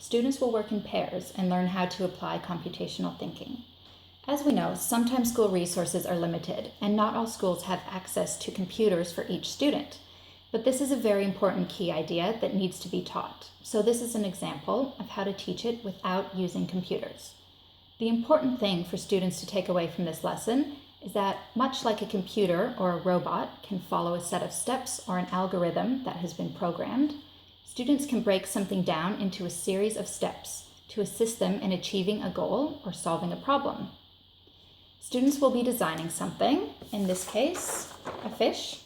Students will work in pairs and learn how to apply computational thinking. As we know, sometimes school resources are limited, and not all schools have access to computers for each student. But this is a very important key idea that needs to be taught. So this is an example of how to teach it without using computers. The important thing for students to take away from this lesson is that much like a computer or a robot can follow a set of steps or an algorithm that has been programmed, students can break something down into a series of steps to assist them in achieving a goal or solving a problem. Students will be designing something, in this case, a fish,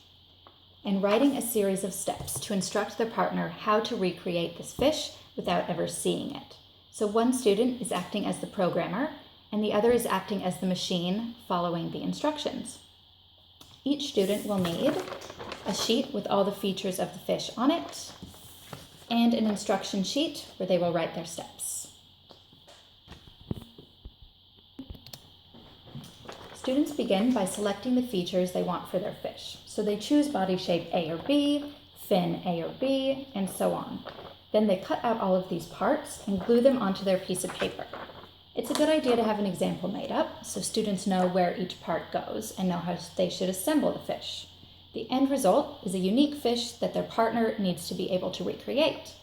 and writing a series of steps to instruct their partner how to recreate this fish without ever seeing it. So one student is acting as the programmer, and the other is acting as the machine following the instructions. Each student will need a sheet with all the features of the fish on it, and an instruction sheet where they will write their steps. Students begin by selecting the features they want for their fish. So they choose body shape A or B, fin A or B, and so on. Then they cut out all of these parts and glue them onto their piece of paper. It's a good idea to have an example made up so students know where each part goes and know how they should assemble the fish. The end result is a unique fish that their partner needs to be able to recreate.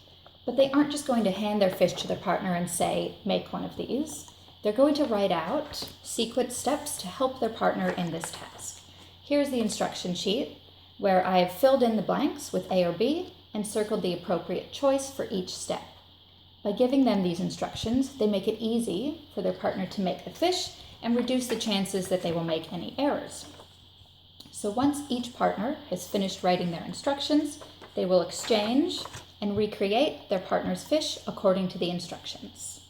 But they aren't just going to hand their fish to their partner and say, make one of these. They're going to write out sequence steps to help their partner in this task. Here's the instruction sheet where I've filled in the blanks with A or B and circled the appropriate choice for each step. By giving them these instructions, they make it easy for their partner to make the fish and reduce the chances that they will make any errors. So once each partner has finished writing their instructions, they will exchange and recreate their partner's fish according to the instructions.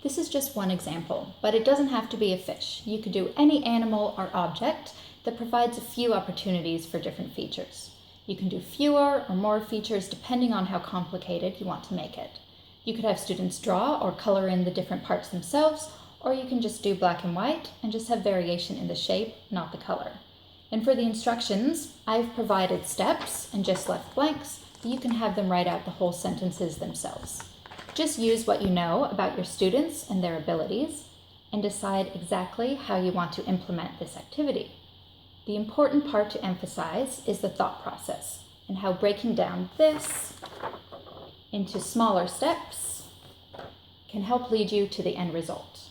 This is just one example, but it doesn't have to be a fish. You could do any animal or object that provides a few opportunities for different features. You can do fewer or more features depending on how complicated you want to make it. You could have students draw or color in the different parts themselves, or you can just do black and white and just have variation in the shape, not the color. And for the instructions, I've provided steps and just left blanks, so you can have them write out the whole sentences themselves. Just use what you know about your students and their abilities and decide exactly how you want to implement this activity. The important part to emphasize is the thought process and how breaking down this into smaller steps can help lead you to the end result.